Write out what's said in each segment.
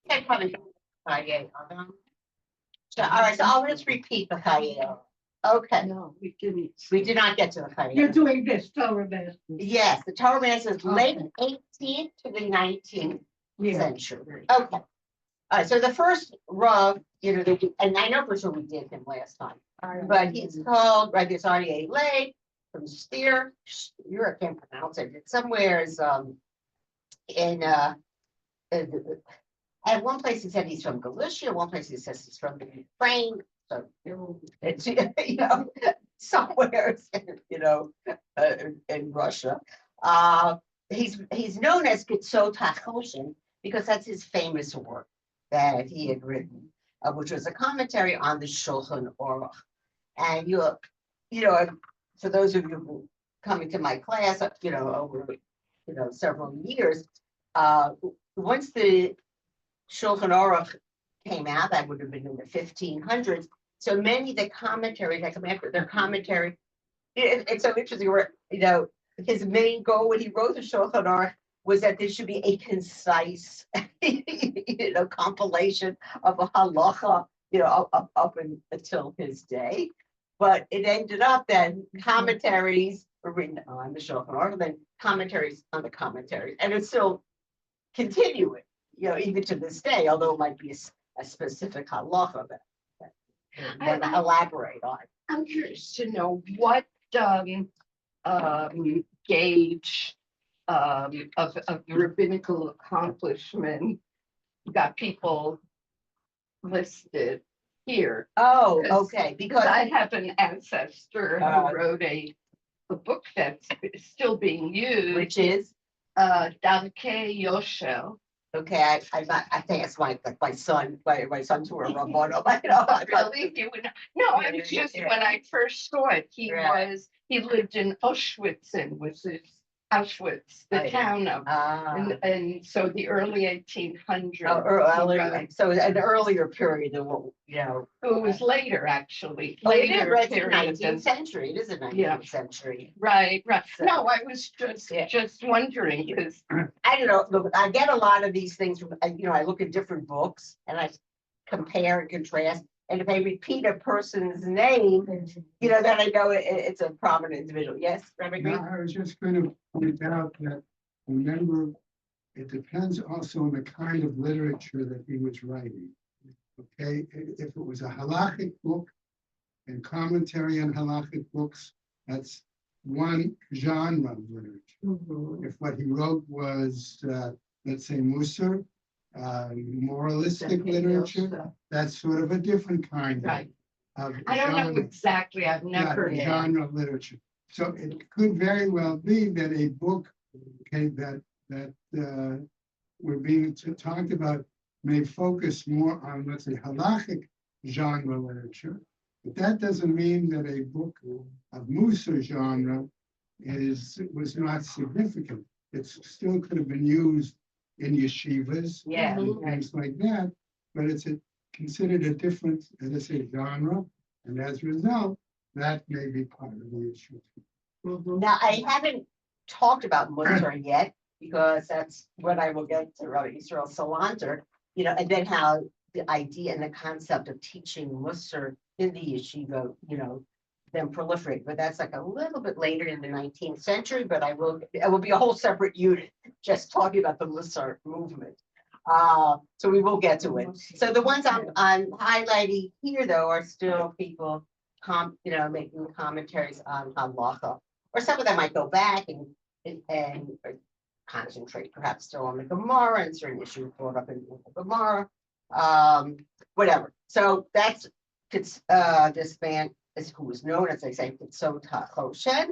Okay, probably Chaye Adam. So, all right, so I'll just repeat the Chaye Adam. Okay, No, we didn't. we did not get to the Chaye You're Adam. doing this, Torah Master. Yes, the Torah Master is late Okay. 18th to the 19th Yeah. century. Okay. All right, so the first Rav, and I know for sure we did him last time, but he's called Rabbi Aryeh Leib from Steer. I can't pronounce it. It's somewhere in at one place he said he's from Galicia, one place he says he's from Ukraine. So it's somewhere in Russia. He's known as Gitzot HaChoshen because that's his famous work that he had written, which was a commentary on the Shulchan Aruch. And for those of you coming to my class, over several years, once the Shulchan Aruch came out, that would have been in the 1500s. So many of the commentaries that come after their commentary, it's so interesting. Where his main goal when he wrote the Shulchan Aruch was that there should be a concise, compilation of a halacha, up until his day. But it ended up that commentaries were written on the Shulchan Aruch, and then commentaries on the commentaries, and it's still continuing, even to this day, although it might be a specific halacha that I want to elaborate on. I'm curious to know what gauge of rabbinical accomplishment got people listed here. Oh, okay. Because I have an ancestor who wrote a book that's still being used, which is Darkei Yoshel. Okay, I think it's my son. My son's were a rabbono. Really, you would no. It was just when I first saw it. He lived in Auschwitz and was his Auschwitz, the town of, and so the early 1800s. So an earlier period than what It was later, actually. Later, right? 19th century. It is a 19th century. Right. So, no, I was just wondering because I don't know. Look, I get a lot of these things from I look at different books and I compare and contrast. And if I repeat a person's name, then I know it's a prominent individual. Yes, Rabbi Green? I was just going to point out that, remember, it depends also on the kind of literature that he was writing. Okay, if it was a halachic book and commentary on halachic books, that's one genre of literature. If what he wrote was, let's say, Musar, moralistic literature, that's sort of a different kind of I don't know exactly. I've never genre of literature. So it could very well be that a book, that we're being talked about may focus more on, let's say, halachic genre literature, but that doesn't mean that a book of Musar genre was not significant. It still could have been used in yeshivas and things like that, but it's considered a different, as I say, genre, and as a result, that may be part of the issue. Now, I haven't talked about Musar yet, because that's what I will get to Rabbi Yisrael Salanter, and then how the idea and the concept of teaching Musar in the yeshiva, then proliferate. But that's like a little bit later in the 19th century, but it will be a whole separate unit just talking about the Musar movement. So we will get to it. So the ones I'm highlighting here, though, are still people making commentaries on halacha, or some of them might go back and concentrate perhaps still on the Gemara and certain issues brought up in the Gemara, whatever. So that's this man who is known, as I say, Gitzot HaChoshen,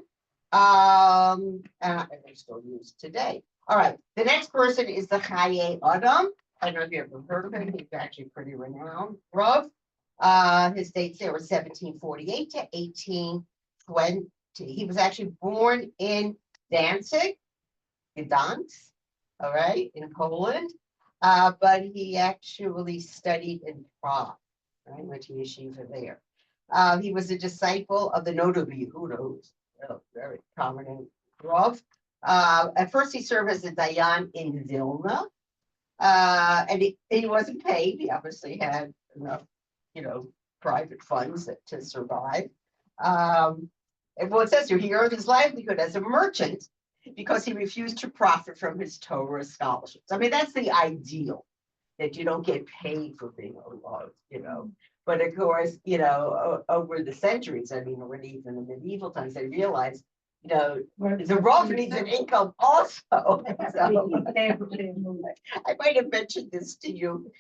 and they're still used today. All right, the next person is the Chaye Adam. I don't know if you ever heard of him. He's actually pretty renowned. Rav. His dates there were 1748 to 1820. He was actually born in Danzig, Gdansk, all right, in Poland, but he actually studied in Prague, right, went to yeshiva there. He was a disciple of the notable Yehuda, who's a very prominent Rav. At first, he served as a Dayan in Vilna, And he wasn't paid. He obviously had enough, private funds to survive. And well, it says here, he earned his livelihood as a merchant because he refused to profit from his Torah scholarships. I mean, that's the ideal, that you don't get paid for being a. But of course, over the centuries, I mean, already even in the medieval times, they realized, the Rav needs an income also. So, I might have mentioned this to you.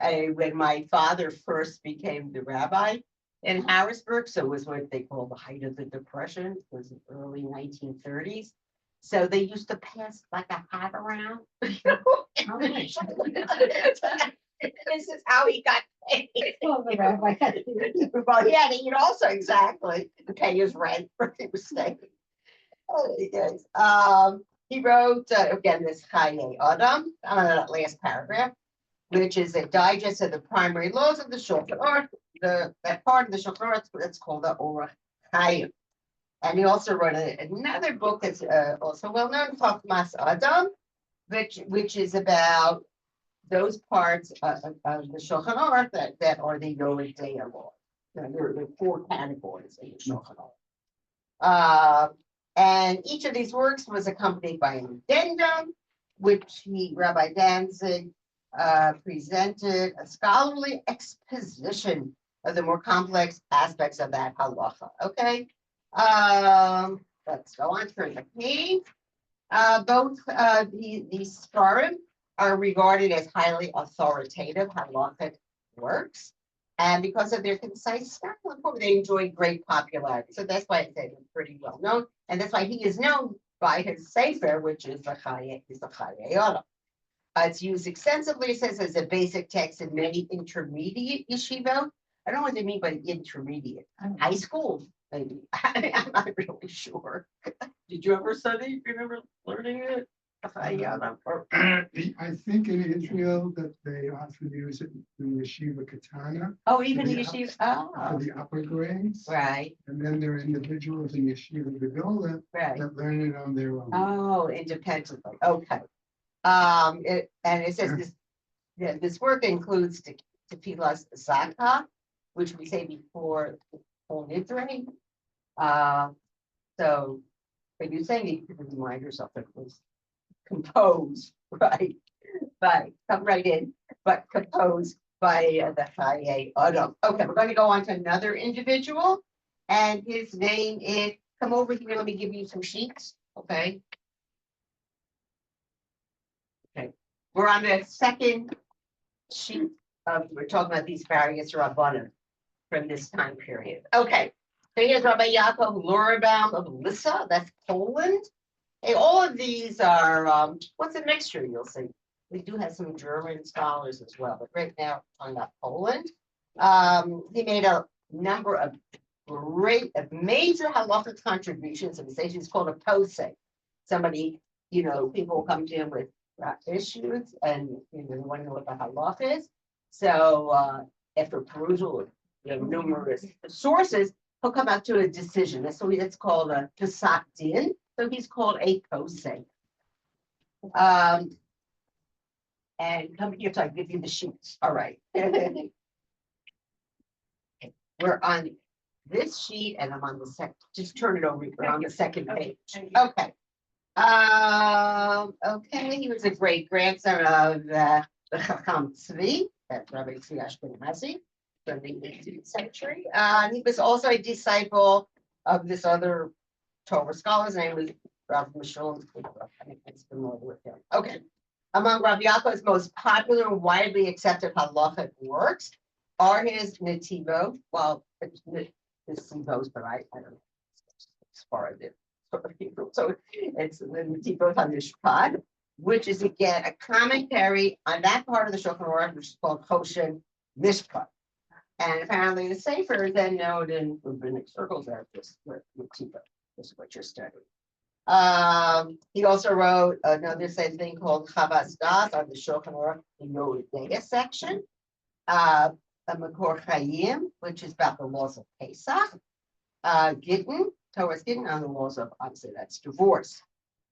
When my father first became the rabbi in Harrisburg, so it was what they call the height of the Depression, it was the early 1930s. So they used to pass like a hat around. This is how he got paid. Well, he had to eat also, exactly, to pay his rent where he was staying. Yes. He wrote, again, this Chaye Adam, that last paragraph, which is a digest of the primary laws of the Shulchan Aruch. That part of the Shulchan Aruch, that's called the Orach Chaim. And he also wrote another book that's also well known, Chachmas Adam, which is about those parts of the Shulchan Aruch that are the Yored Deah laws. There are 4 categories in the Shulchan Aruch. And each of these works was accompanied by an addendum, which Rabbi Danzig, presented a scholarly exposition of the more complex aspects of that halacha. Okay, let's go on through the page. Both these svarim are regarded as highly authoritative halachic works, and because of their concise style, they enjoy great popularity. So that's why I say they're pretty well known, and that's why he is known by his sefer, which is the Chaye Adam. It's used extensively, it says, as a basic text in many intermediate yeshivot. I don't know what they mean by intermediate. High school, maybe. I'm not really sure. Did you ever study? Remember learning it? I think in Israel that they often use it in yeshiva katana. Oh, even the yeshiva. For the upper grades. Right. And then there are individuals in yeshiva gedola that learn it on their own. Oh, independently. Okay. It says this work includes Tefillas Zakah, which we say before Nidre. So, but you're saying you can remind yourself that it was composed, right? Come right in, but composed by the Chaye Adam. Okay, we're going to go on to another individual, and his name is. Come over here. Let me give you some sheets. Okay. Okay, we're on the second sheet. We're talking about these various rabbanim from this time period. Okay, so here's Rabbi Yaakov Lorbaum of Lissa, that's Poland. Hey, all of these are, what's a mixture, you'll see. We do have some German scholars as well, but right now we're talking about Poland. He made a number of major halachic contributions, and he's called a posek. Somebody, people come to him with issues and they want to know what the halach is. So after perusal of numerous sources, he'll come out to a decision. So it's called a pesach din. So he's called a posek. And come here, so I give you the sheets. All right. We're on this sheet, and I'm on the second. Just turn it over. We're on the second page. Okay. Okay, he was a great grandson of the Chacham Tzvi, that's Rabbi Tzvi Ashkenazi from the 18th century. He was also a disciple of this other Torah scholar. His name was Rav Mishul. I think it's familiar with him. Okay. Among Rav Yaakov's most popular and widely accepted halachic works are his Netivot. Well, it's Netivot, but I don't know as far as it. So it's the Netivot HaMishpat, which is again a commentary on that part of the Shulchan Aruch, which is called Choshen Mishpat. And apparently the Sefer is then known in rabbinic circles as this Netivot. This is what you're studying. He also wrote another same thing called Chavas Das on the Shulchan Aruch, the Yored Deah section. A Makor Chayim, which is about the laws of Pesach. Gittin, Torah's Gittin on the laws of, obviously that's divorce.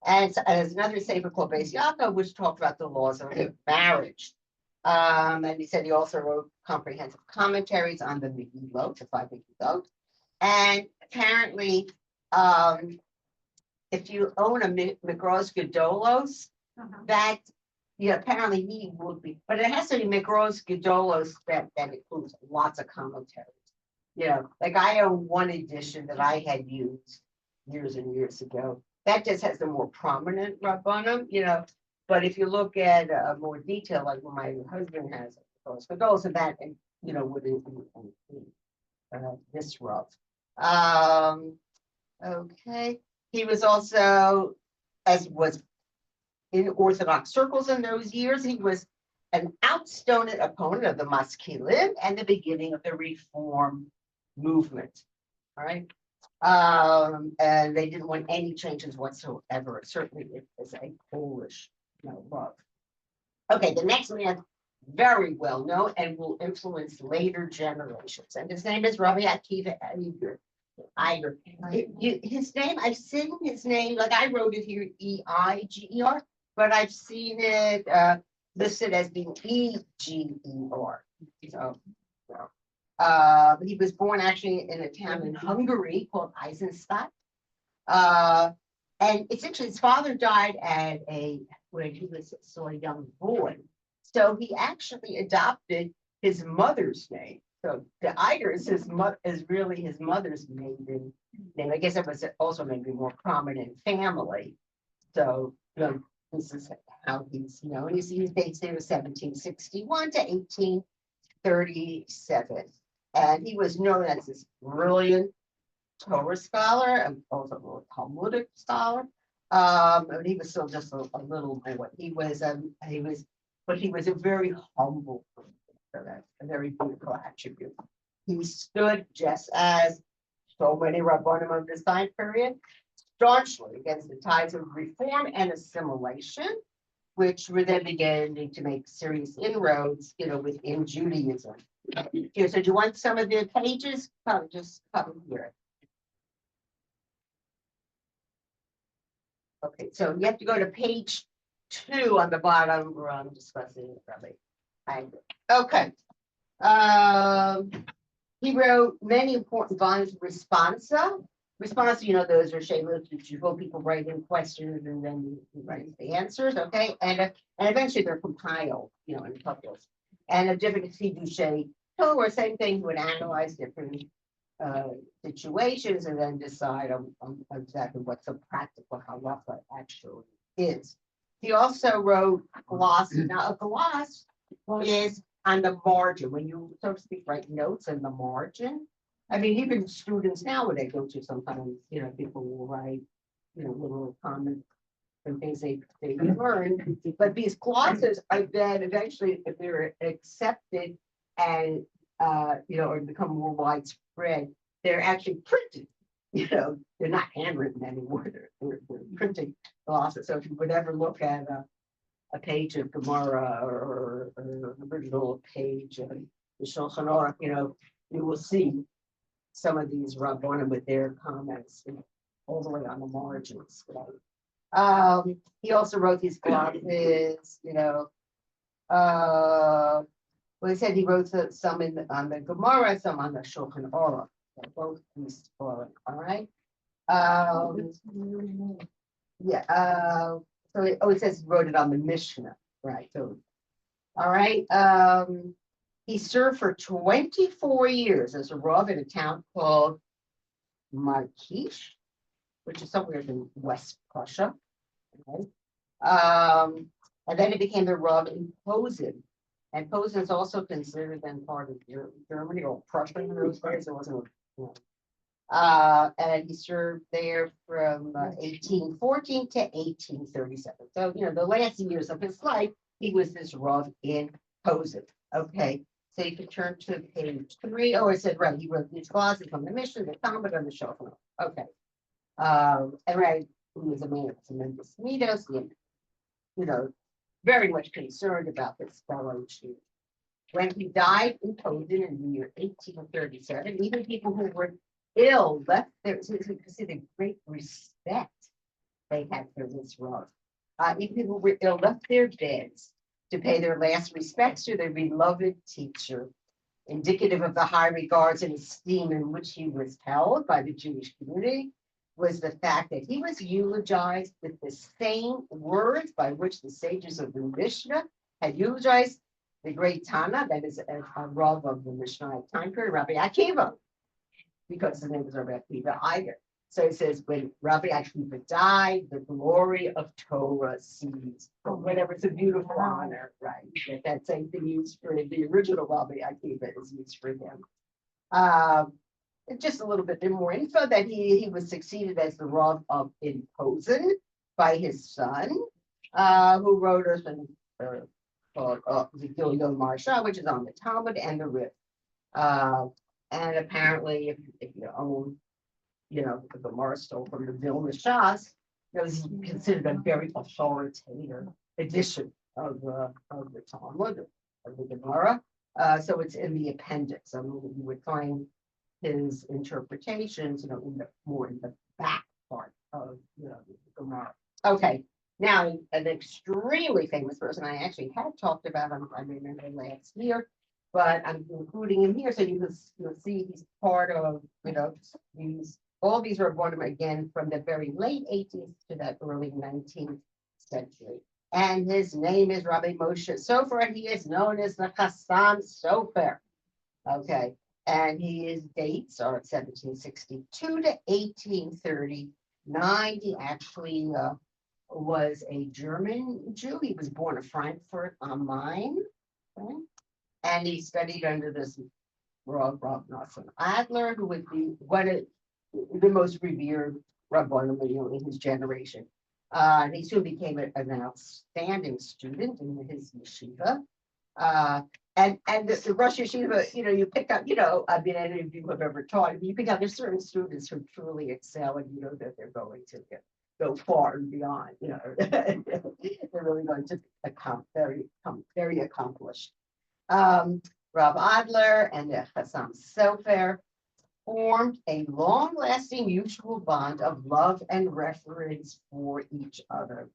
And there's another sefer called Beis Yaakov, which talked about the laws of marriage. And he said he also wrote comprehensive commentaries on the Megillot, the 5 Megillot. And apparently, if you own a Mikros Gedolos, that apparently he would be, but it has to be Mikros Gedolos that includes lots of commentaries. Like I own one edition that I had used years and years ago. That just has the more prominent Rabbanim, but if you look at more detail, like what my husband has, for those of that, would include this Rav. Okay. He was also, as was in Orthodox circles in those years, he was an outspoken opponent of the Maskilim and the beginning of the Reform movement. All right. And they didn't want any changes whatsoever. Certainly it was a Polish Rav. Okay, the next man, very well known and will influence later generations. And his name is Rabbi Akiva Eiger. His name, I've seen his name, like I wrote it here, Eiger, but I've seen it listed as being Eger. So, he was born actually in a town in Hungary called Eisenstadt. And it's actually his father died when he was still a young boy. So he actually adopted his mother's name. So the Eiger is really his mother's maiden name. I guess it was also maybe more prominent family. So this is how he's known. His dates there was 1761 to 1837. And he was known as this brilliant Torah scholar and also a Talmudic scholar. And he was still just a little boy. He was a very humble person. So that's a very beautiful attribute. He stood just as so many Rabbanim of this time period, staunchly against the tides of reform and assimilation, which were then beginning to make serious inroads, within Judaism. Here, so do you want some of the pages? Just come here. Okay, so you have to go to page 2 on the bottom where I'm discussing it probably. Okay. He wrote many important volumes of responsa. Responsa, those are shameless people writing questions and then he writes the answers. Okay, and eventually they're compiled, in published. And a different fiduciary Torah, same thing. He would analyze different situations and then decide on exactly what the practical halacha actually is. He also wrote gloss. Now, a gloss is on the margin when you, so to speak, write notes in the margin. I mean, even students now, when they go to sometimes, people will write, little comments and things they learn. But these glosses are then eventually, if they're accepted and or become more widespread, they're actually printed. They're not handwritten anymore. They're printing glosses. So if you would ever look at a page of Gemara or an original page of the Shulchan Aruch, you will see some of these Rabbanim with their comments all the way on the margins. He also wrote these glosses, well, he said he wrote some on the Gemara, some on the Shulchan Aruch. Both these all right. So it says he wrote it on the Mishnah, right? So, all right. He served for 24 years as a Rav in a town called Markish, which is somewhere in West Prussia. Okay. And then he became the Rav in Posen. And Posen is also considered then part of Germany or Prussia in those days. It wasn't. And he served there from 1814 to 1837. So, the last years of his life, he was this Rav in Posen. Okay, so you can turn to page 3. Oh, I said, right, he wrote these glosses from the Mishnah, the Talmud, and the Shulchan. Okay. And right, he was a man of tremendous midos, very much concerned about this fellowship. When he died in Posen in the year 1837, even people who were ill left there. So you can see the great respect they had for this road. Even people left their beds to pay their last respects to their beloved teacher, indicative of the high regards and esteem in which he was held by the Jewish community, was the fact that he was eulogized with the same words by which the sages of the Mishnah had eulogized the great Tana, that is a Rav of the Mishnah time period, Rabbi Akiva, because his name was Rabbi Akiva either. So it says, when Rabbi Akiva died, the glory of Torah ceased, or whatever. It's a beautiful honor, right? That same thing used for the original Rabbi Akiva is used for him. Just a little bit more info that he was succeeded as the Rav of in Posen by his son, who wrote us called the Gilgal Marsha, which is on the Talmud and the Rif. And apparently, if you own, the Gemara stole from the Vilna Shas, it was considered a very authoritative edition of the Talmud, of the Gemara. So it's in the appendix. I mean, you would find his interpretations, in the back part of the Gemara. Okay, now an extremely famous person I actually had talked about him, I remember last year, but I'm including him here so you'll see he's part of all these were born again from the very late 18th to the early 19th century. And his name is Rabbi Moshe Sofer, and he is known as the Chassam Sofer. Okay, and his dates are 1762 to 1839. He actually was a German Jew. He was born in Frankfurt am Main, okay? And he studied under this Rav Nosson Adler, who would be one of the most revered Rabbanim in his generation. And he soon became an outstanding student in his yeshiva. And the Rosh Yeshiva, you pick up, I mean, any of you have ever taught, you pick up there's certain students who truly excel, and you know that they're going to go far and beyond. They're really going to become very accomplished. Rav Adler and the Chassam Sofer formed a long-lasting mutual bond of love and reverence for each other.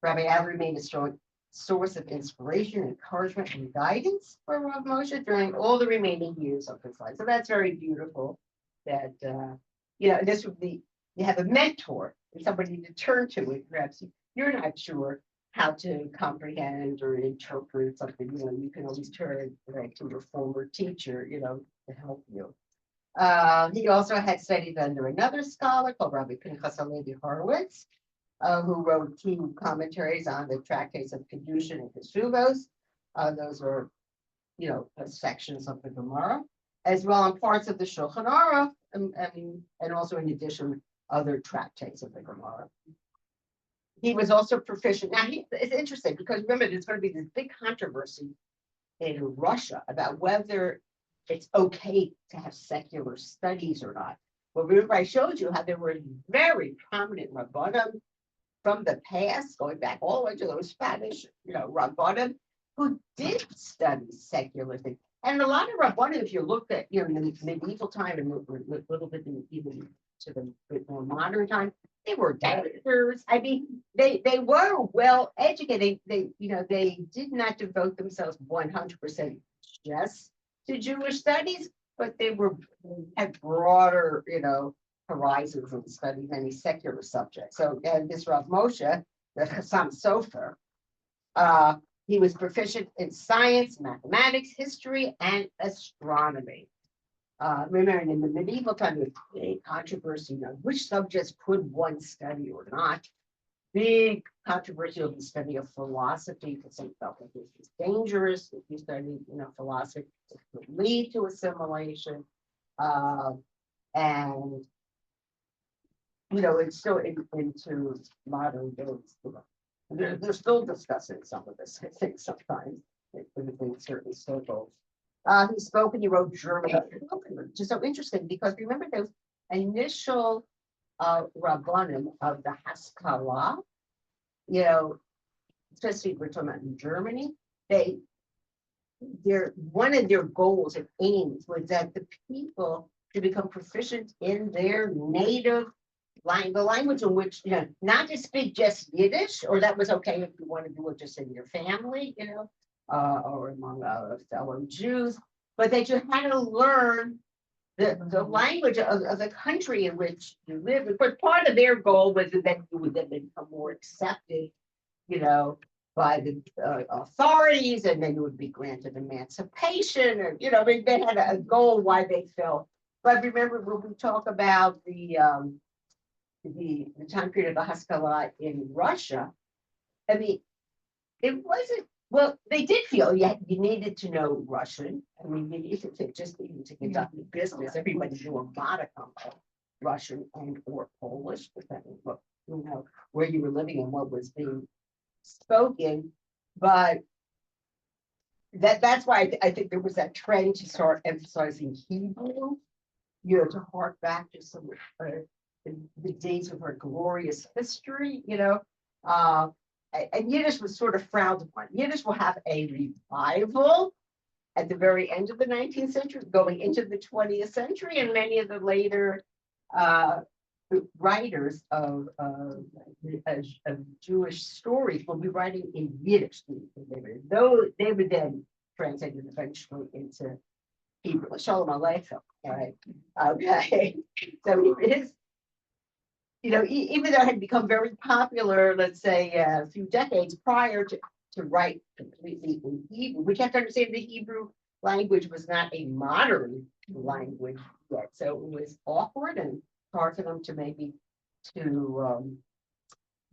Rabbi Adler remained a strong source of inspiration, encouragement, and guidance for Rav Moshe during all the remaining years of his life. So that's very beautiful that, this would be, you have a mentor and somebody to turn to, and perhaps you're not sure how to comprehend or interpret something, you can always turn to your former teacher, to help you. He also had studied under another scholar called Rabbi Pinchas Halevi Horowitz, who wrote 2 commentaries on the tractates of Kedushin and Kesuvos. Those are, sections of the Gemara, as well as parts of the Shulchan Aruch, and also in addition, other tractates of the Gemara. He was also proficient. Now, it's interesting because remember, there's going to be this big controversy in Russia about whether it's okay to have secular studies or not. Well, remember, I showed you how there were very prominent Rabbanim from the past, going back all the way to those Spanish, Rabbanim, who did study secular things. And a lot of Rabbanim, if you look at, in the medieval time and a little bit even to the bit more modern time, they were doctors. I mean, they were well educated. They did not devote themselves 100% just to Jewish studies, but they had broader, horizons of studying any secular subject. So this Rav Moshe, the Chassam Sofer, he was proficient in science, mathematics, history, and astronomy. Remember, in the medieval time, there was big controversy on which subjects could one study or not. Big controversy over the study of philosophy, because some felt like this was dangerous. If you study, philosophy, it could lead to assimilation. And it's still into modern days. They're still discussing some of this, I think, sometimes in certain circles. He spoke and he wrote German, which is so interesting because remember those initial Rabbanim of the Haskalah, especially we're talking about in Germany, one of their goals and aims was that the people to become proficient in their native the language in which, not to speak just Yiddish, or that was okay if you want to do it just in your family, or among fellow Jews, but that you had to learn the language of the country in which you live. But part of their goal was that you would then become more accepted, by the authorities, and then you would be granted emancipation, or, they had a goal why they felt. But remember when we talk about the time period of the Haskalah in Russia, I mean, it wasn't, well, they did feel you needed to know Russian. I mean, you needed to just even to conduct business. Everybody knew a modicum of Russian and or Polish, depending what, where you were living and what was being spoken. But that's why I think there was that trend to start emphasizing Hebrew, to hark back to some the days of our glorious history, and Yiddish was sort of frowned upon. Yiddish will have a revival at the very end of the 19th century, going into the 20th century, and many of the later writers of Jewish stories will be writing in Yiddish. Though they would then translate it eventually into Hebrew. Shalom Aleichem. All right. Okay. So it is, even though it had become very popular, let's say a few decades prior to write completely in Hebrew, we have to understand the Hebrew language was not a modern language yet. So it was awkward and hard for them to maybe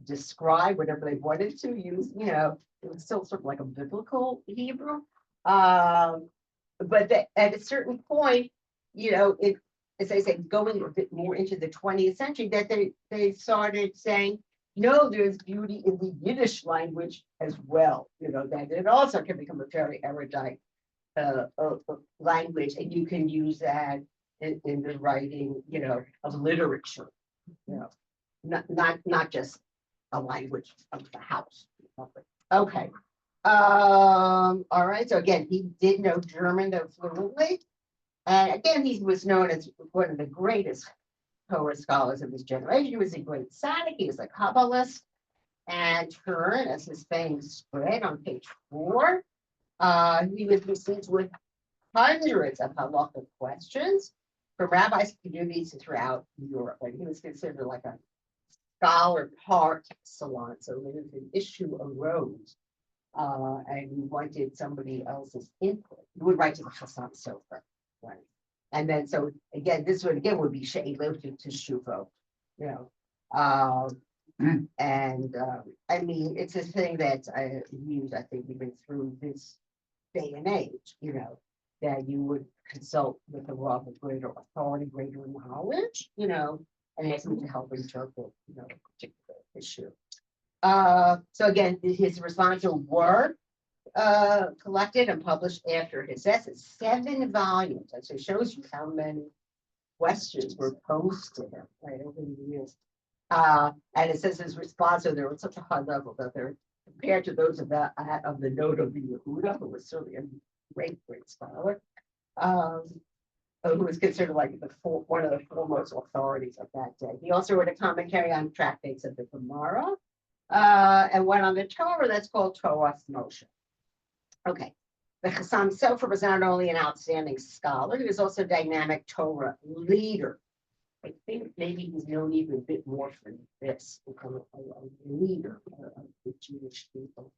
describe whatever they wanted to use, it was still sort of like a biblical Hebrew. But at a certain point, it, as I say, going a bit more into the 20th century, that they started saying, no, there's beauty in the Yiddish language as well, that it also can become a very erudite language, and you can use that in the writing, of literature, not just a language of the house. Okay. All right. So again, he did know German though fluently. And again, he was known as one of the greatest Torah scholars of his generation. He was a great tzaddik. He was a Kabbalist. And Turin, as his fame spread on page 4, he was besieged with hundreds of halachic questions from rabbis' communities throughout Europe. And he was considered like a scholar par excellence. So when an issue arose, and he wanted somebody else's input, he would write to the Chassam Sofer. Right. And then, so again, this would be She'elo to Shuvo, and I mean, it's a thing that I use, I think, even through this day and age, that you would consult with a Rav of greater authority, greater knowledge, and ask him to help interpret, a particular issue. So again, his responses were collected and published after his death. It's 7 volumes. And so it shows you how many questions were posed to him right over the years. And it says his response, so they were at such a high level that they're compared to those of the note of the Yehuda, who was certainly a great scholar, who was considered like one of the foremost authorities of that day. He also wrote a commentary on tractates of the Gemara, and one on the Torah that's called Torah Moshe. Okay, the Chassam Sofer was not only an outstanding scholar, he was also a dynamic Torah leader. I think maybe he's known even a bit more for this, become a leader of the Jewish people.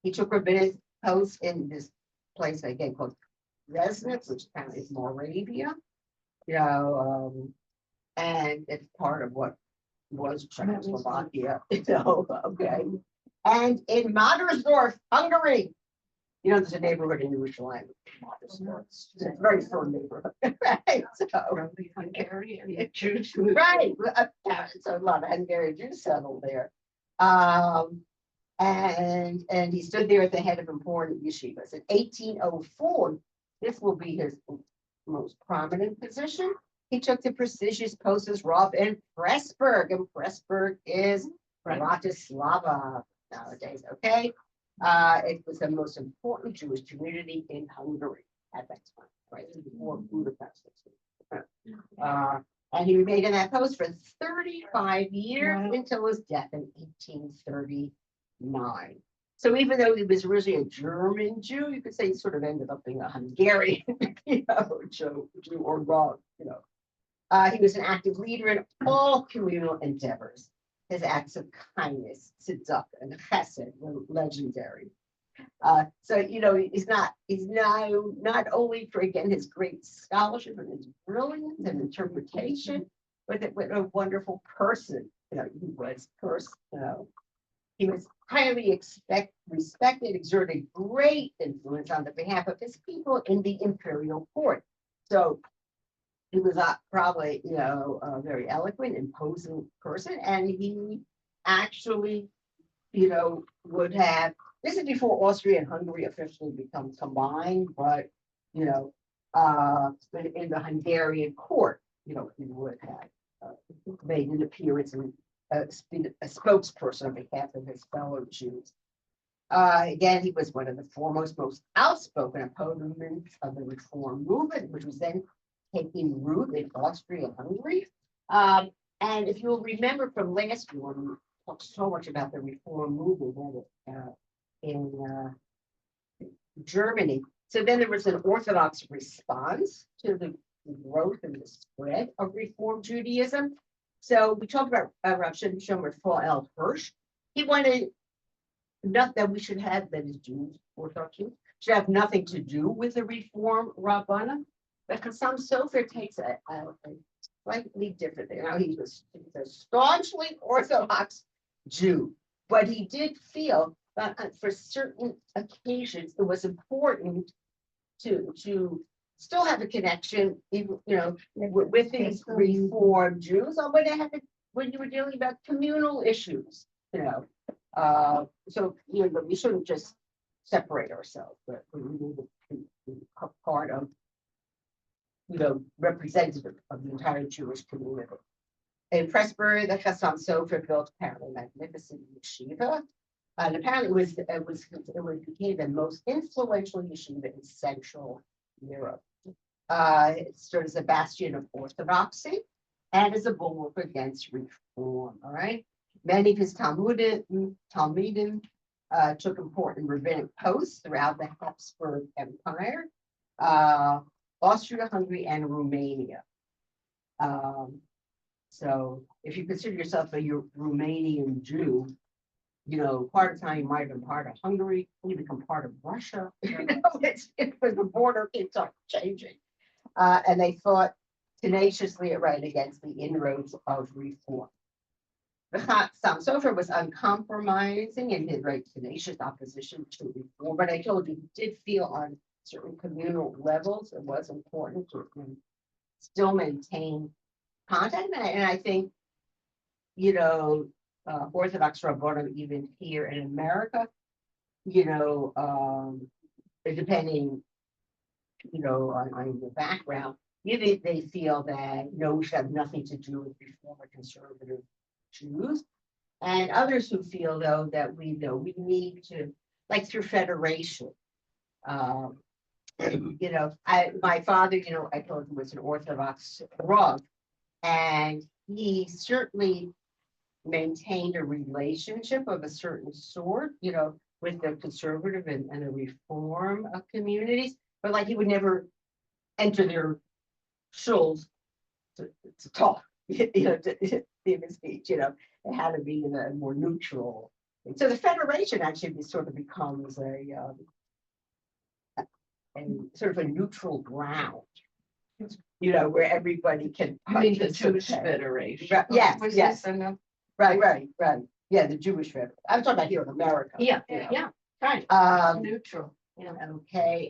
He took rabbinic posts in this place again called Resnitz, which kind of is Moravia, and it's part of what was Czechoslovakia, okay. And in Modersdorf, Hungary, there's a neighborhood in Jerusalem. It's a very firm neighborhood, right? So, Hungarian Jews, right? So a lot of Hungarian Jews settled there, and he stood there at the head of important yeshivas. In 1804, this will be his most prominent position. He took the prestigious post as Rav in Pressburg, and Pressburg is Bratislava nowadays. Okay. It was the most important Jewish community in Hungary at that time, right? Before Budapest. And he remained in that post for 35 years Wow. until his death in 1839. So even though he was originally a German Jew, you could say he sort of ended up being a Hungarian, Jew or Rav, he was an active leader in all communal endeavors. His acts of kindness, tzedakah, and chesed were legendary. So he's not only for again his great scholarship and his brilliance and interpretation, but what a wonderful person he was. He was highly respected, exerted great influence on the behalf of his people in the imperial court. So he was probably a very eloquent, imposing person, and he actually would have. This is before Austria and Hungary officially become combined, but in the Hungarian court, he would have made an appearance and been a spokesperson on behalf of his fellow Jews. Again, he was one of the foremost, most outspoken opponents of the Reform movement, which was then taking root in Austria and Hungary. And if you'll remember from last year, we talked so much about the Reform movement in Germany. So then there was an Orthodox response to the growth and the spread of Reform Judaism. So we talked about Rav Shomer El Hirsch. He wanted not that we should have, that is Jews, Orthodox Jews, should have nothing to do with the Reform Rabbana. But Chassam Sofer takes a slightly different thing. Now he's a staunchly Orthodox Jew, but he did feel that for certain occasions it was important to still have a connection, with these Reform Jews on when you were dealing about communal issues, So we shouldn't just separate ourselves, but we need to be part of, representative of the entire Jewish community. In Pressburg, the Chassam Sofer built apparently magnificent yeshiva. And apparently it became the most influential yeshiva in Central Europe. It stood as a bastion of orthodoxy and as a bulwark against reform. All right. Many of his Talmudim took important rabbinic posts throughout the Habsburg Empire, Austria, Hungary, and Romania. So if you consider yourself a Romanian Jew, part of time you might have been part of Hungary, you become part of Russia. It's the border keeps on changing. And they fought tenaciously against the inroads of reform. The Chassam Sofer was uncompromising in his tenacious opposition to reform, but I told you he did feel on certain communal levels it was important to still maintain contact. And I think, Orthodox Rabbanim, even here in America, depending, on the background, they feel that we should have nothing to do with reform or conservative Jews, and others who feel though that we need to, through federation. My father, I told you, was an Orthodox Rav, and he certainly maintained a relationship of a certain sort, with the conservative and the reform communities, but he would never enter their shuls to talk, to give a speech, it had to be in a more neutral. So the federation actually sort of becomes a sort of a neutral ground, where everybody can. I mean, the Jewish Federation. Right, yes, Was yes. this enough? Right. Yeah, the Jewish Federation. I'm talking about here in America. Yeah, right. Neutral. Okay.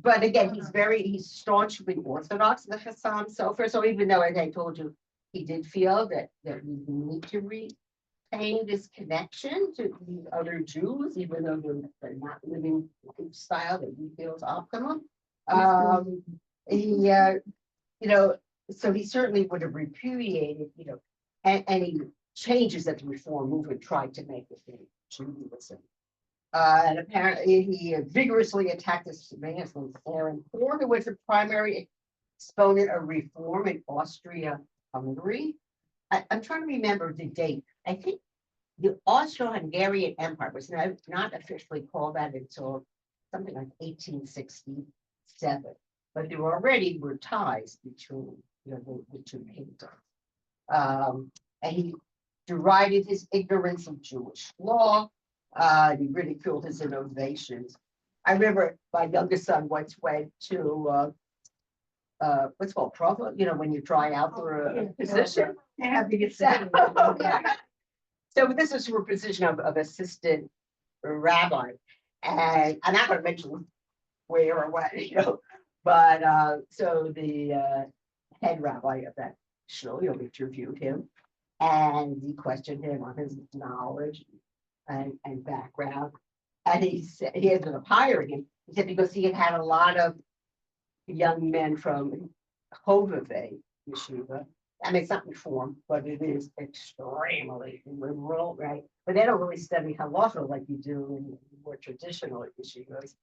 But again, he's staunchly Orthodox, the Chassam Sofer. So even though, as I told you, he did feel that we need to retain this connection to these other Jews, even though they're not living the style that he feels optimum. So he certainly would have repudiated, any changes that the Reform movement tried to make within Judaism. And apparently he vigorously attacked this man from Aaron Poor, who was the primary exponent of reform in Austria-Hungary. I'm trying to remember the date. I think the Austro-Hungarian Empire was not officially called that until something like 1867. But there already were ties between the two kingdoms. And he derided his ignorance of Jewish law. He ridiculed his innovations. I remember my youngest son once went to what's called provo, when you try out for a position. They have to get set. So this is for a position of assistant rabbi. And I'm not going to mention where or what, but so the head rabbi of that shul, interviewed him, and he questioned him on his knowledge and background. And he said he ended up hiring him. He said because he had a lot of young men from Hovevei yeshiva. I mean, it's not reform, but it is extremely liberal, right? But they don't really study halacha like you do in more traditional yeshivas.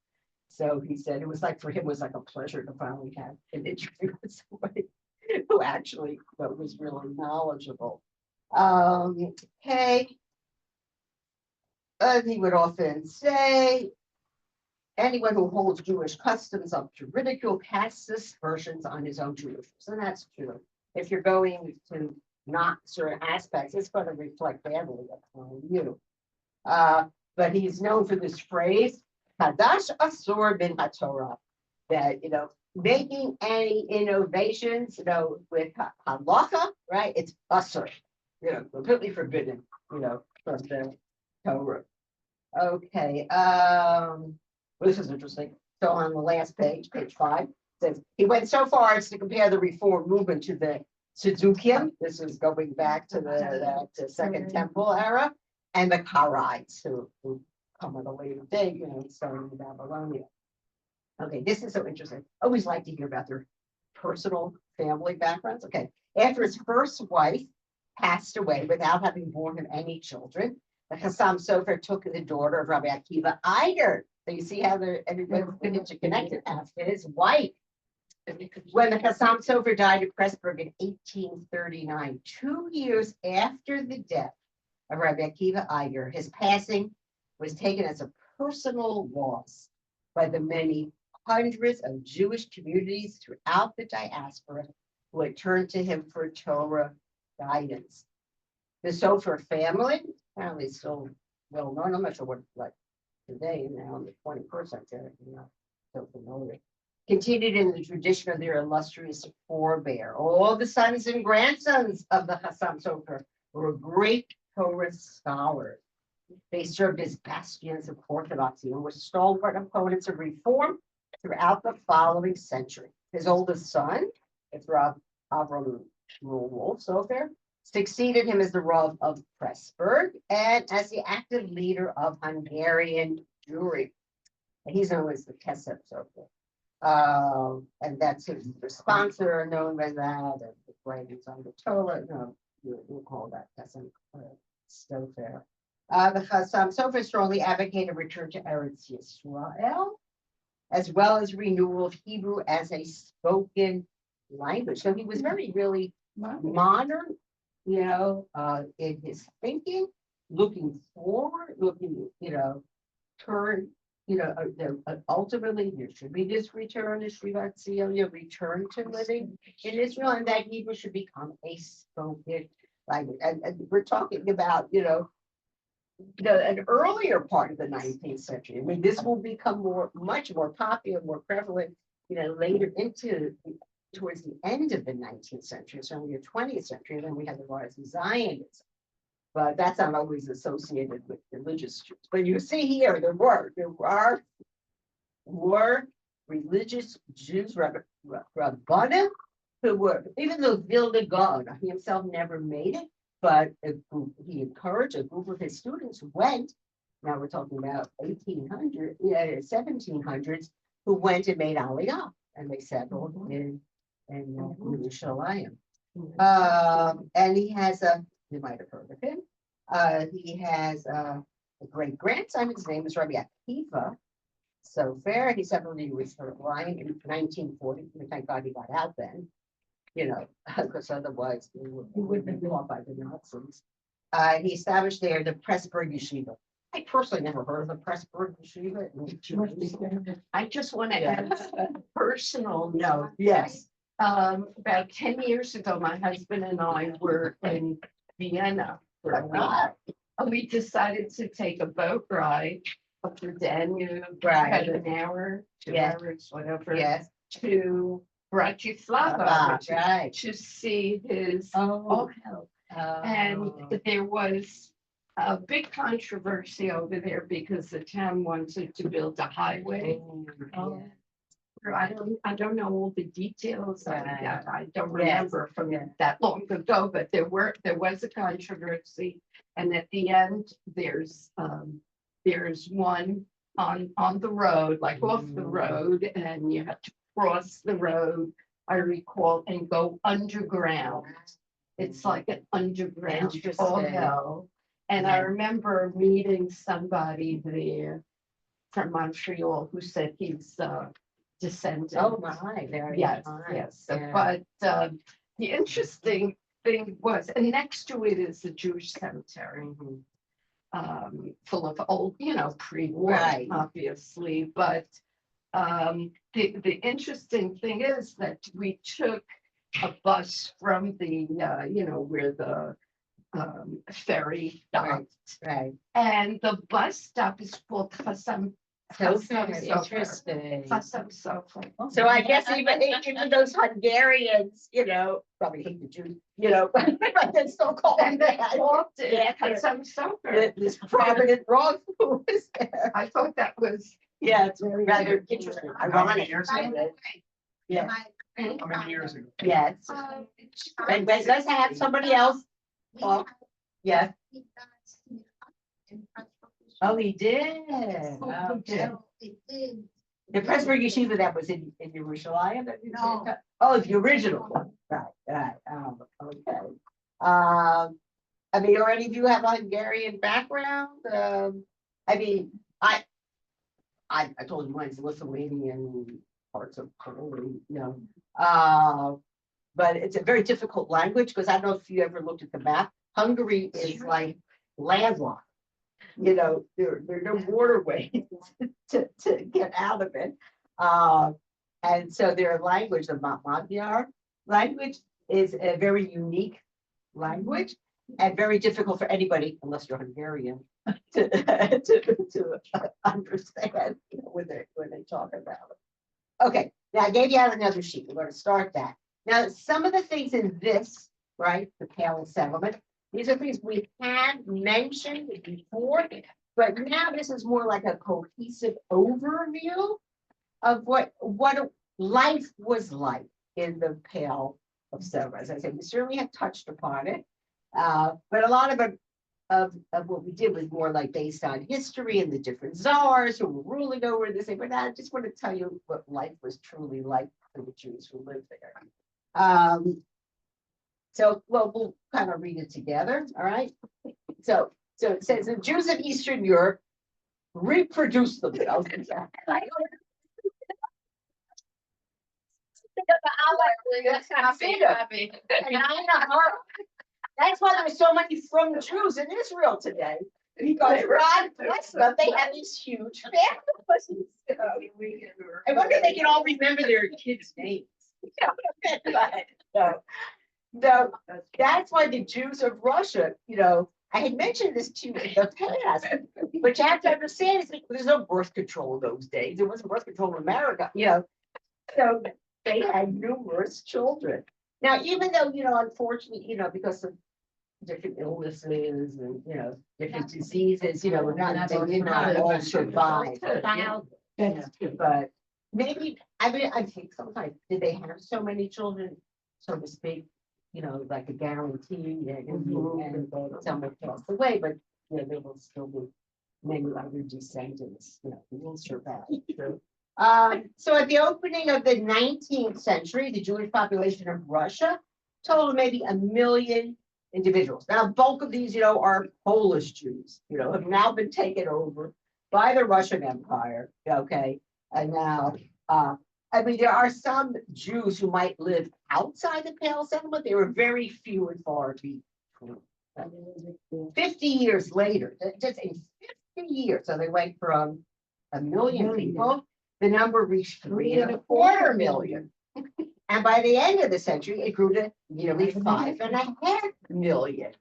So he said it was like, for him, it was like a pleasure to finally have an interview with somebody who actually was really knowledgeable. Okay. He would often say, anyone who holds Jewish customs up to ridicule casts aspersions on his own Jewishness. And that's true. If you're going to not certain aspects, it's going to reflect badly upon you. But he's known for this phrase, Hadash Asur bin HaTorah, that, making any innovations, with halacha, right? It's asur, completely forbidden, from the Torah. Okay. This is interesting. So on the last page 5, says he went so far as to compare the reform movement to the Saducean. This is going back to the Second Temple era, and the Karaites who come at a later date, starting in Babylonia. Okay, this is so interesting. I always like to hear about their personal family backgrounds. Okay, after his first wife passed away without having borne him any children, the Chassam Sofer took the daughter of Rabbi Akiva Eiger. So you see how everybody's been interconnected after his wife. When the Chassam Sofer died at Pressburg in 1839, 2 years after the death of Rabbi Akiva Eiger, his passing was taken as a personal loss by the many hundreds of Jewish communities throughout the diaspora who had turned to him for Torah guidance. The Sofer family, apparently still well known. I'm not sure what like today, now in the 21st century, so familiar. Continued in the tradition of their illustrious forebear. All the sons and grandsons of the Chassam Sofer were great Torah scholars. They served as bastions of orthodoxy and were stalwart opponents of reform throughout the following century. His oldest son, it's Rav Avram Shmuel Sofer, succeeded him as the Rav of Pressburg and as the active leader of Hungarian Jewry. He's known as the Kesef Sofer. And that's his sponsor, known by that, and the writings on the Torah. No, we'll call that Kesef Sofer. The Chassam Sofer strongly advocated return to Eretz Yisrael, as well as renewal of Hebrew as a spoken language. So he was really modern, in his thinking, looking forward, turn, ultimately there should be this return to living in Israel, and that Hebrew should become a spoken language. And we're talking about, an earlier part of the 19th century. I mean, this will become much more popular, more prevalent, later towards the end of the 19th century, so in the 20th century, and then we have the rise of Zionism. But that's not always associated with religious Jews. But you see here, there were religious Jews, Rabbanim, who were, even though Vilna Gaon himself never made it, but he encouraged a group of his students went, now we're talking about 1700s, who went and made Aliyah, and they settled in Yerushalayim. And he has you might have heard of him. He has a great grandson. His name is Rabbi Akiva, Sofer. He separated with her Ryan in 1940. Thank God he got out then. Because otherwise he would have been caught by the Nazis. He established there the Pressburg Yeshiva. I personally never heard of the Pressburg Yeshiva. I just want to add a personal note. Yes. About 10 years ago, my husband and I were in Vienna for a week. And we decided to take a boat ride up the Danube, about an hour, 2 hours, whatever, Yes. to Bratislava Right. to see his Oh. And there was a big controversy over there because the town wanted to build a highway. Oh. I don't know all the details. Right. I don't remember from that long ago, but there was a controversy. And at the end, there's one on the road, like off the road, and you have to cross the road, I recall, and go underground. It's like an underground all hell. And I remember meeting somebody there from Montreal who said he's descendant. Oh my, very Yes, nice. yes. Yeah. But the interesting thing was, and next to it is the Jewish cemetery, full of old, pre-war, Right. obviously. But the interesting thing is that we took a bus from the, where the ferry stopped. Right. And the bus stop is called Chassam Interesting. Sofer. So I guess even those Hungarians, probably hate the Jews, but they still call them that. Chassam Sofer. This prominent wrong who was there. I thought that was. Yeah, it's rather interesting. Ironic. Yeah. How many years ago? Yes. And let's have somebody else. Oh, yeah. Oh, he did. Oh, the Pressburg Yeshiva that was in Yerushalayim. No. Oh, the original one. Right. Okay. I mean, or any of you have a Hungarian background? I told you mine's Lithuanian, parts of Poland, but it's a very difficult language because I don't know if you ever looked at the map. Hungary is like landlocked. There are no waterways to get out of it. And so their language, the Magyar language, is a very unique language and very difficult for anybody, unless you're Hungarian, to understand when they talk about it. Okay, now I gave you out another sheet. We're going to start that. Now, some of the things in this, right, the Pale Settlement, these are things we had mentioned before, but now this is more like a cohesive overview of what life was like in the Pale of Settlement. As I said, we certainly have touched upon it, but a lot of it of what we did was more like based on history and the different czars who were ruling over this thing. But I just want to tell you what life was truly like for the Jews who lived there. So, we'll kind of read it together. All right. So it says the Jews of Eastern Europe reproduced themselves. That's why there's so many from Jews in Israel today. Because God bless them, they have these huge families. I wonder if they can all remember their kids' names. No, that's why the Jews of Russia, I had mentioned this to you in the past, but you have to understand is there's no birth control in those days. There wasn't birth control in America, so they had numerous children. Now, even though, unfortunately, because of different illnesses and, different diseases, they did not all survive. But maybe, I think sometimes, did they have so many children, so to speak, like a guarantee, and some have passed away, but, there will still be many other descendants, who will survive. So at the opening of the 19th century, the Jewish population of Russia totaled maybe 1 million individuals. Now, bulk of these, are Polish Jews, have now been taken over by the Russian Empire, okay? And now, I mean, there are some Jews who might live outside the Pale settlement. They were very few and far between. 50 years later, just in 50 years, so they went from 1 million people, the number reached 3.25 million. And by the end of the century, it grew to nearly 5.5 million.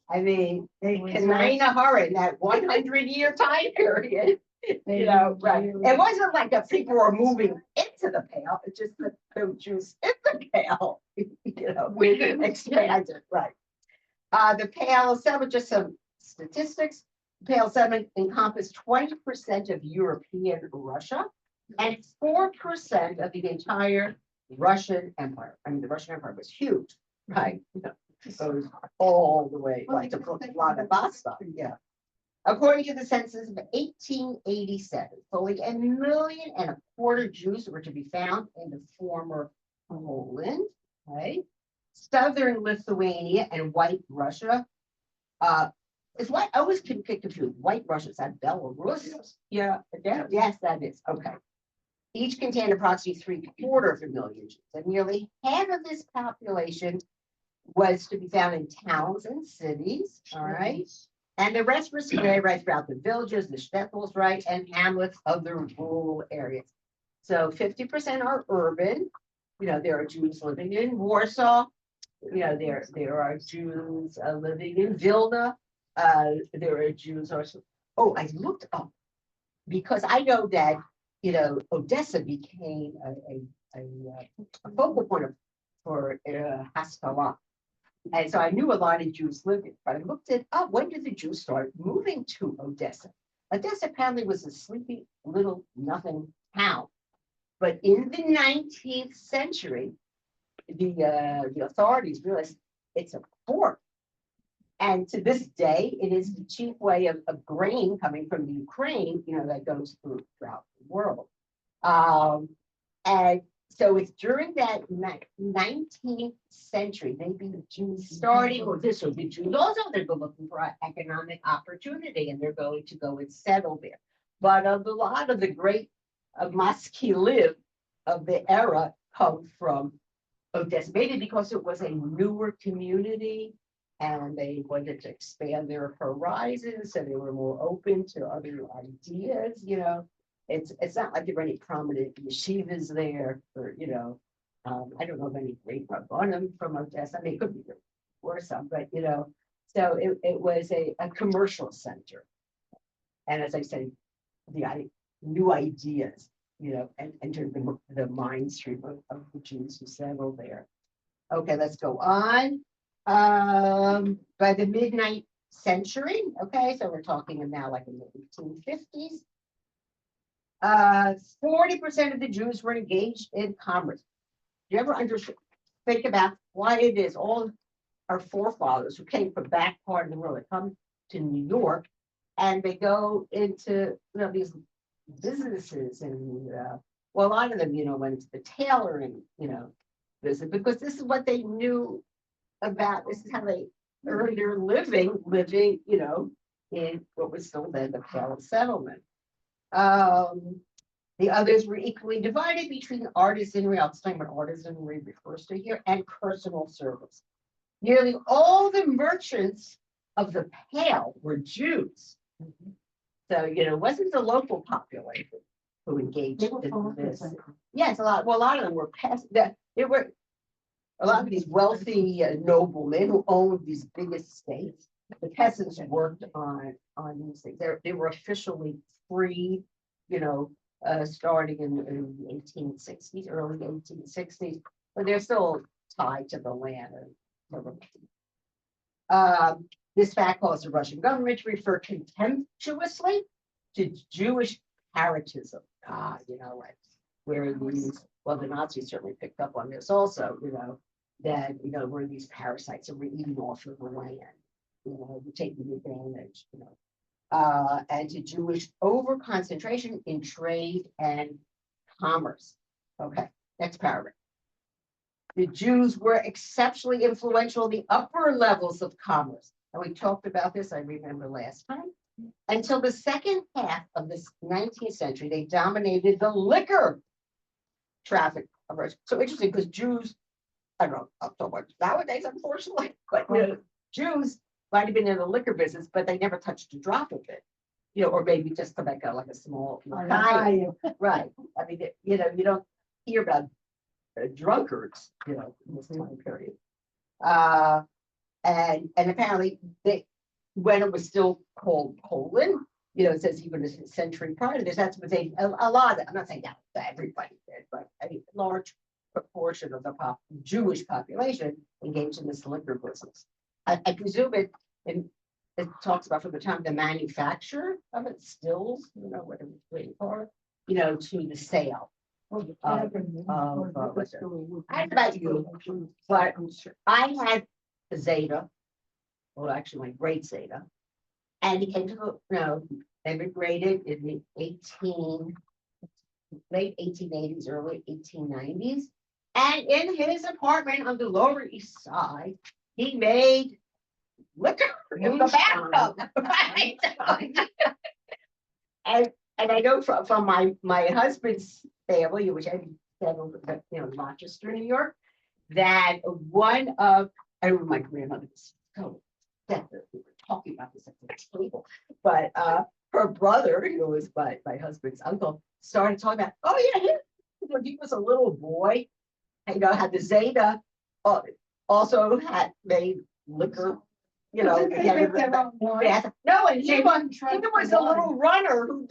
I mean, Kanina in that 100-year time period, right? It wasn't like the people were moving into the Pale, it's just that the Jews in the Pale, With it. expanded, right? The Pale settlement, just some statistics, the Pale settlement encompassed 20% of European Russia and 4% of the entire Russian Empire. I mean, the Russian Empire was huge, right? It goes all the way, like to Vladivostok, yeah. According to the census of 1887, fully 1.25 million Jews were to be found in the former Poland, right? Southern Lithuania and White Russia. Is what I always get confused. White Russia, is that Belarus? Yeah, yes, that is. Okay. Each contained approximately 3/4 million Jews, and nearly half of this population was to be found in towns and cities. All right. And the rest were spread right throughout the villages, the shtetls, right, and hamlets of the rural areas. So 50% are urban. There are Jews living in Warsaw. There are Jews living in Vilna. There are Jews also. Oh, I looked up because I know that Odessa became a focal point for Haskalah. And so I knew a lot of Jews lived it, but I looked it up. When did the Jews start moving to Odessa? Odessa apparently was a sleepy little nothing town. But in the 19th century, the authorities realized it's a port. And to this day, it is the chief way of grain coming from the Ukraine, that goes throughout the world. And so it's during that 19th century, maybe the Jews starting with this, or the Jews also, they're looking for economic opportunity and they're going to go and settle there. But a lot of the great maskilim of the era come from Odessa, maybe because it was a newer community and they wanted to expand their horizons, so they were more open to other ideas. It's not like there were any prominent yeshivas there, or I don't know of any great rabbanim from Odessa. I mean, it could be there were some, but so it was a commercial center, and as I said, the new ideas, entered the mind stream of the Jews who settled there. Okay, let's go on. By the mid-9th century, okay, so we're talking now like in the 1850s, 40% of the Jews were engaged in commerce. Do you ever think about why it is all our forefathers who came from back part of the world, they come to New York and they go into these businesses and well, a lot of them went into the tailoring business because this is what they knew about. This is how they earned their living in what was still then the Pale settlement. The others were equally divided between artisanry, I'll explain what artisanry refers to here, and personal service. Nearly all the merchants of the Pale were Jews. So, it wasn't the local population who engaged in this. Yes, a lot. Well, a lot of them were peasants. There were a lot of these wealthy noblemen who owned these big estates. The peasants worked on these things. They were officially free, starting in the 1860s, early 1860s, but they're still tied to the land. This fact caused the Russian government to refer contemptuously to Jewish parasitism. Where these, well, the Nazis certainly picked up on this also, that, where these parasites and we're eating off of the land, we're taking advantage, and to Jewish over-concentration in trade and commerce. Okay, next paragraph. The Jews were exceptionally influential in the upper levels of commerce. And we talked about this, I remember last time. Until the second half of this 19th century, they dominated the liquor traffic. So interesting because Jews, I don't know so much nowadays, unfortunately, but Jews might have been in the liquor business, but they never touched a drop of it. Or maybe just to make like a small kind, right? I mean, you don't hear about drunkards, in this time period. And apparently when it was still called Poland, it says even a century prior to this, that's what they, a lot of, I'm not saying that everybody did, but a large proportion of the Jewish population engaged in this liquor business. I presume it talks about from the time the manufacture of it, stills, whatever it's waiting for, to the sale. I don't know about you, but I had Zeta, well, actually my great Zeta, and he came to emigrated in the late 1880s, early 1890s, and in his apartment on the Lower East Side, he made liquor in the bathtub. Right? and I know from my husband's family, which I settled, Rochester, New York, that one of, I remember my grandmother was so that we were talking about this at the table, but her brother, who was my husband's uncle, started talking about, oh yeah, when he was a little boy, had the Zeta, also had made liquor. No, and he was a little runner who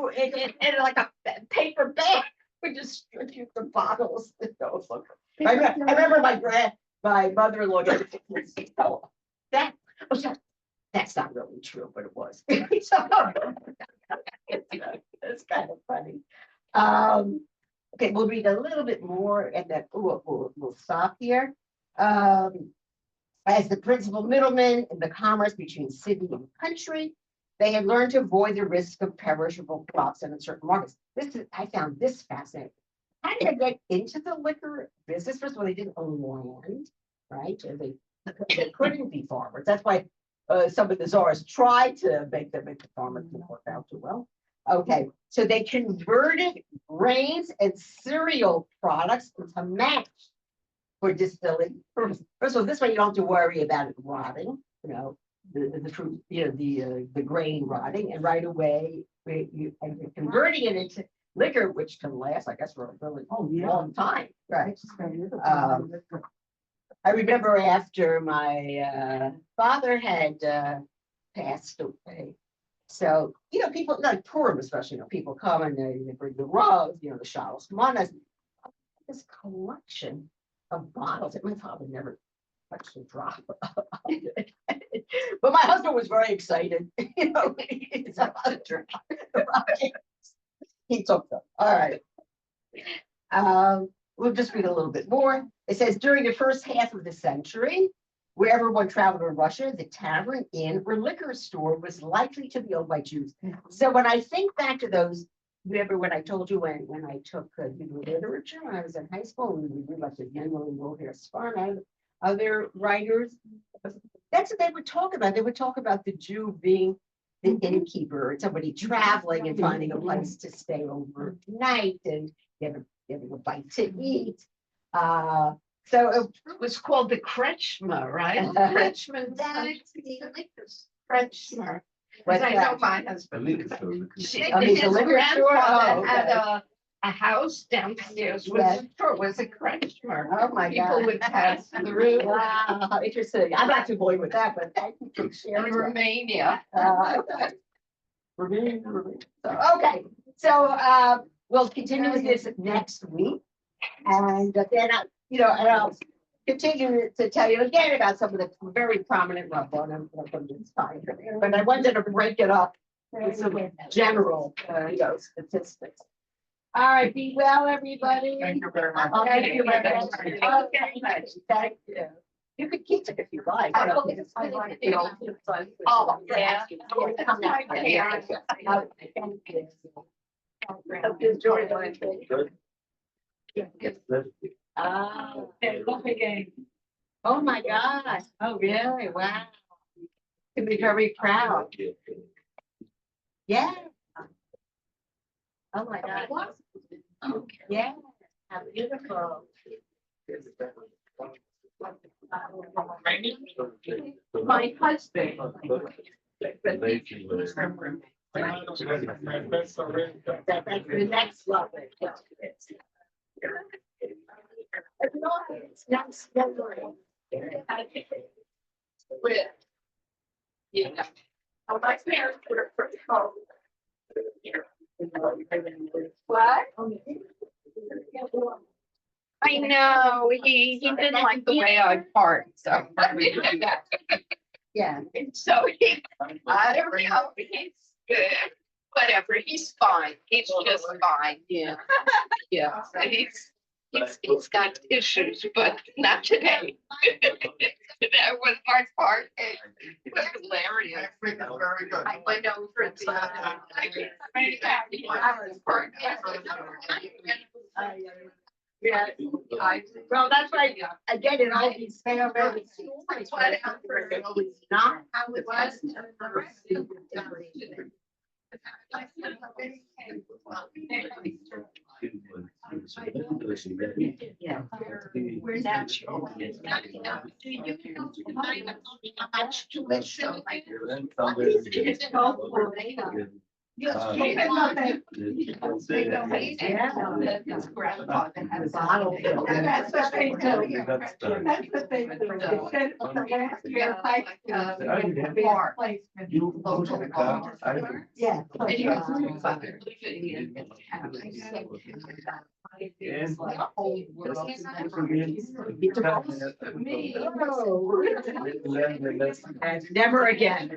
in like a paper bag would distribute the bottles. I remember my mother-in-law that's not really true, but it was. It's kind of funny. Okay, we'll read a little bit more and then we'll stop here. As the principal middlemen in the commerce between city and country, they had learned to avoid the risk of perishable crops in uncertain markets. I found this fascinating. How did they get into the liquor business? First of all, they didn't own land, right? They couldn't be farmers. That's why some of the czars tried to make them into farmers, didn't work out too well. Okay, so they converted grains and cereal products into mash for distilling. First of all, this way you don't have to worry about it rotting, the fruit, the grain rotting, and right away you're converting it into liquor, which can last, I guess, for a really long time, right? I remember after my father had passed away. So, people like Purim, especially, people come and they bring the rugs, the shalos manas, this collection of bottles that my father never touched a drop of it. But my husband was very excited. It's about a drop. He took them. All right. We'll just read a little bit more. It says, during the first half of the century, wherever one traveled in Russia, the tavern, inn, or liquor store was likely to be owned by Jews. So when I think back to those, remember when I told you when I took Hebrew literature when I was in high school, we read like the Yenwell and Wilhelm Sparn and other writers. That's what they would talk about. They would talk about the Jew being the innkeeper, or somebody traveling and finding a place to stay overnight and getting a bite to eat. So it was called the Kretschmer, right? Kretschmer. Kretschmer. Because I know my husband. His grandfather had a house downstairs with a store, was a Kretschmer. Oh my God. People would pass through. Wow, how interesting. I'm not too bored with that, but thank you for sharing. In Romania. Okay, so we'll continue with this next week. And then, and I'll continue to tell you again about some of the very prominent Rabbanim from this time. But I wanted to break it up with some general, statistics. All right, be well, everybody. Thank you very much. Thank you very much. Thank you. You could keep it if you like. I don't think it's fun. Oh, yeah. Come down. Thank you. Hope you enjoyed it. Oh my gosh. Oh really? Wow. You can be very proud. Yeah. Oh, my God. Yeah, how beautiful. My husband. The next level. With, yeah. Oh, my parents were pretty cold. What? I know, he didn't like the way I parked, so. Yeah. So I don't know, he's good, whatever, he's fine, he's just fine. Yeah. Yeah, so he's got issues, but not today. That was my part. It was hilarious. I went over to. Yeah, well, that's right. I get it, all these family stories, but it was not how it was. Yeah. We're natural. It's not enough. Do you know how much tuition? It's helpful. Yeah. His grandfather had a bottle. That's what they do. That's what they do. Yeah. And your grandfather living in the town. I said, it's like old world. Me. Never again.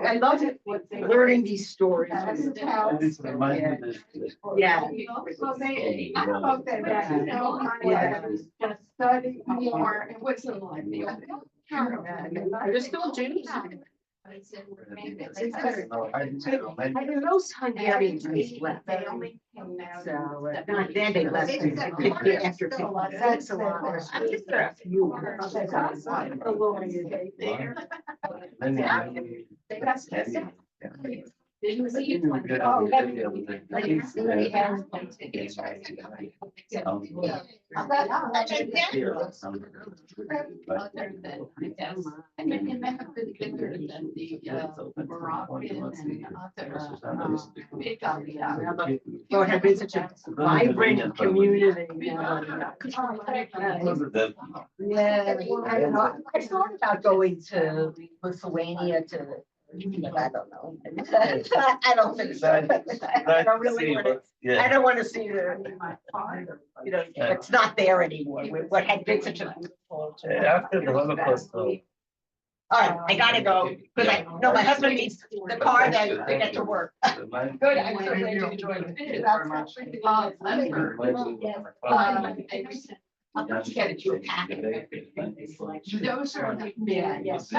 I love it, learning these stories. Yeah. Just study more. It wasn't like the old. They're still Jews. I don't know, Hungarian Jews left. They only came out. So, then they left after 50. That's a lot. I'm just a few. So it had been such a vibrant community. Yeah, I don't know. I thought about going to Lithuania to, but I don't know. I don't think so. I don't really want to, I don't want to see the, it's not there anymore. What had been such a beautiful. After the Holocaust, though. All right, I gotta go, because I know my husband needs the car, then to get to work. Good, I'm so glad you enjoyed it. I'll put together your packet. Those are like, Yeah, yes.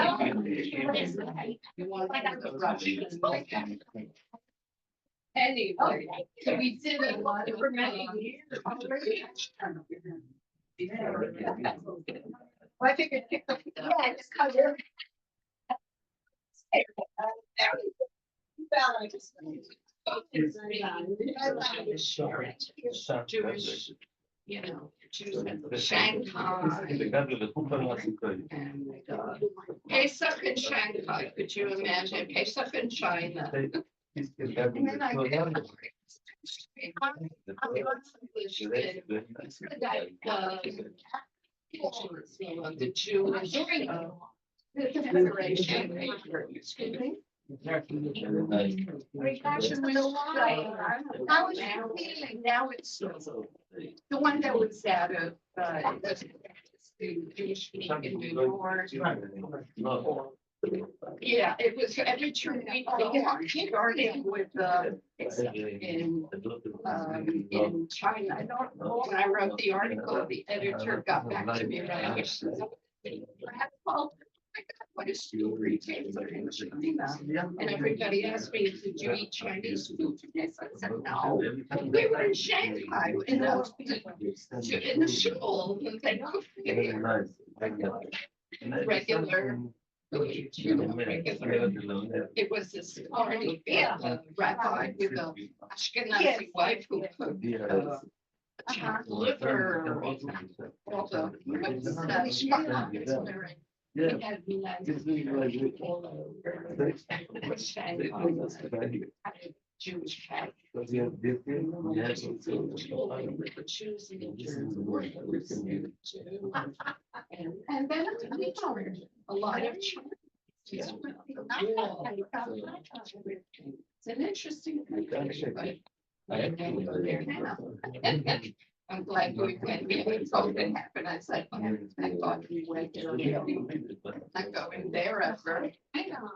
Anyway, so we did a lot for many years. Well, I figured. Yeah, it's covered. Jewish, you know, Jews in Shanghai. And Pesach in Shanghai, could you imagine Pesach in China? And then I the Jewish Federation. Excuse me. How is your feeling now? It's the one that was out of the Jewish meeting in New York. Yeah, it was every 2 weeks. Starting with in China. When I wrote the article, the editor got back to me right. Well, a school retailer in China. And everybody asked me, did you eat Chinese food? I said, no. We were in Shanghai in the school. And they cooked regular food, regular. It was this already rabbi with a Ashkenazi wife who cooked liver, all the we had nice all over Shanghai. Jewish cat. And then a lot of it's an interesting country, but I can't go there now. I'm glad we went. We had COVID happen. I said, oh, thank God we went there. Not going there ever. I know.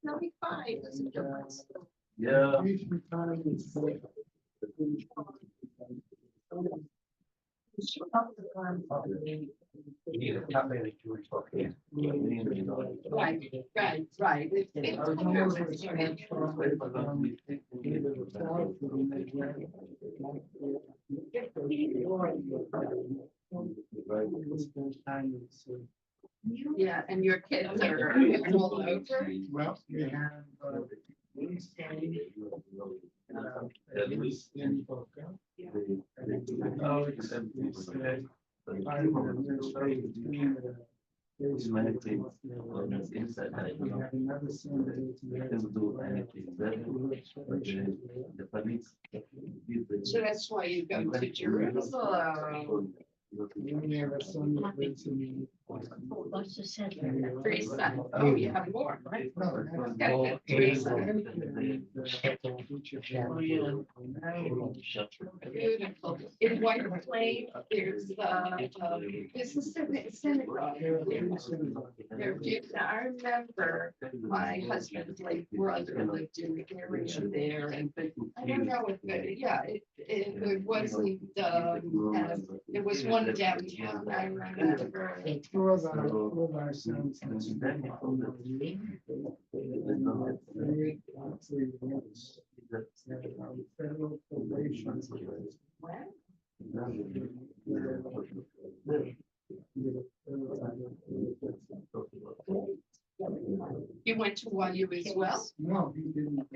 They'll be fine. Yeah. Right. Yeah, and your kids are all over. Well, we have, at least in Boca. Oh, it's, part of the administrative team, there's many things. We have another Sunday The police. So that's why you go to Jerusalem. We have a son that lives in. Three sons. Oh, you have more, right? No, Three sons. Beautiful. In White Plain, there's this is a synagogue. There, I remember my husband's late brother lived in the area there, and but I don't know if it wasn't it was one downtown. I remember. Two of our sons. Federal probation. You went to YU as well? No, he didn't.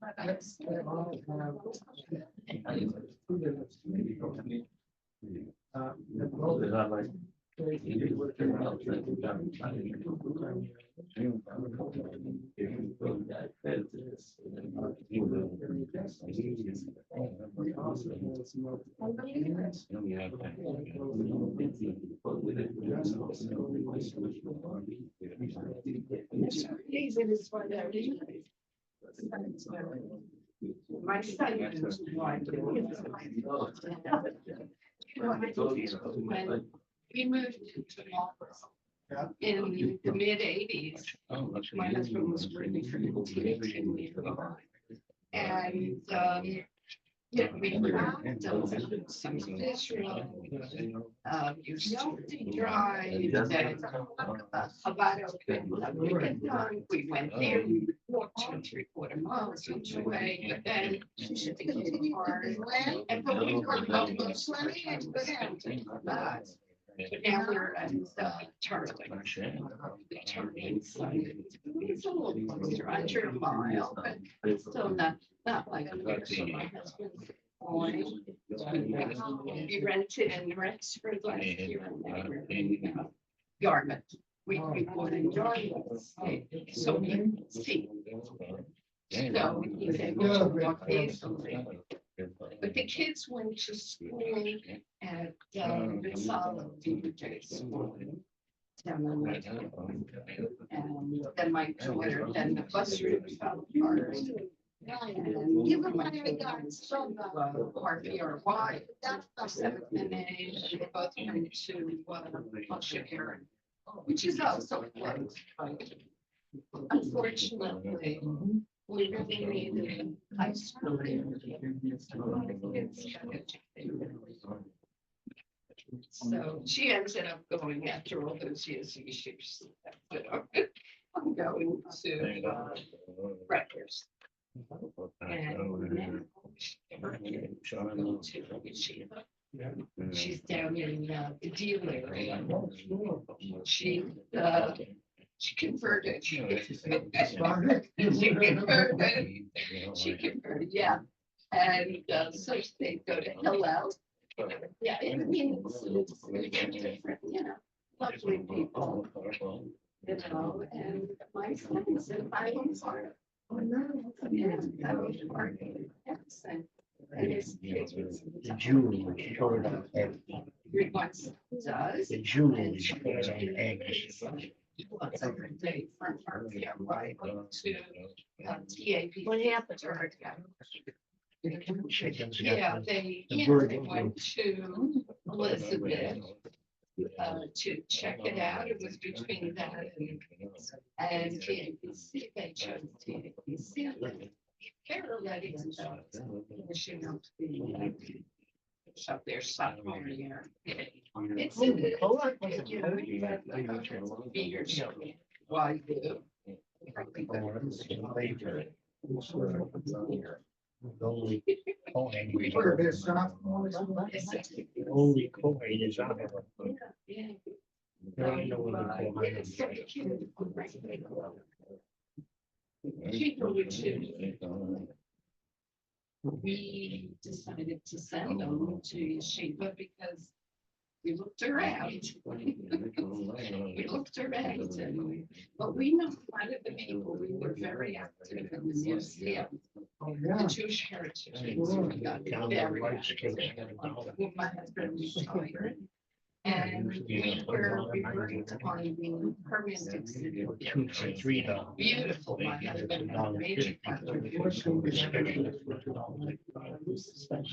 But that's, they all have. My son used to like it. When we moved to Marlboro in the mid-80s, my husband was working for the TV. And yeah, we found some Israel used to drive and about we went there, we walked 2.75 miles each way, but then and but we were almost but now we're at Turling. The Turling site. It's a little closer, under a mile, but still not like so my husband's going. We rented in Rexford last year in Yarmouth. We bought in Yarmouth, so we could see. So he's able to walk easily. But the kids went to school at Solid school. And then my daughter, then the bus route fell apart. And give them my regards from RPRY, 7th and A, they both went to Area. which is also close. Unfortunately, we really needed high school there. So she ended up going after all those years. She said, I'm going to Rutgers. And now she's going to yeshiva. She's down in the deal area. She converted. She converted, yeah. And so they go to Hillel. Yeah, I mean, it's different, you know, lovely people, you know, and my son's in Bible art. Yeah, that was art, everything. And his kids. The Jews showed up every, He once does. the Jews showed up eggs. Once every day from her, yeah, right, to TAP. What happened? Chickens got Yeah, the they bird went to Elizabeth to check it out. It was between that and TAPC. They chose TAPC. They're already in finishing up the up their sophomore year. It's in the years. Why do? Only Cohen. We were They're sophomores. Only Cohen is on it. Yeah. There ain't no other Cohen. We decided to send them to yeshiva because we looked around. We looked around and, but we know a lot of the people, we were very active in the museum. Oh, The yeah. Jewish Heritage Museum, we got Down the very right active. scale. When my husband retired. And we were reverting on the permanent exhibit. $2 for $3. Beautiful, my husband had a major contribution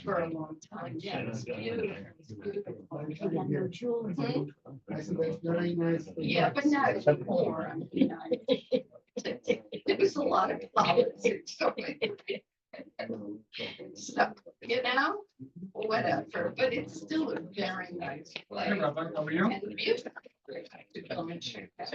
for a long time, yeah, it was beautiful, it was beautiful. Mhm. I said, that's very nice. Yeah, but not anymore, I mean, there was a lot of politics, so, you know, whatever, but it's still a very nice place. How are you? And beautiful. I have to go and check that.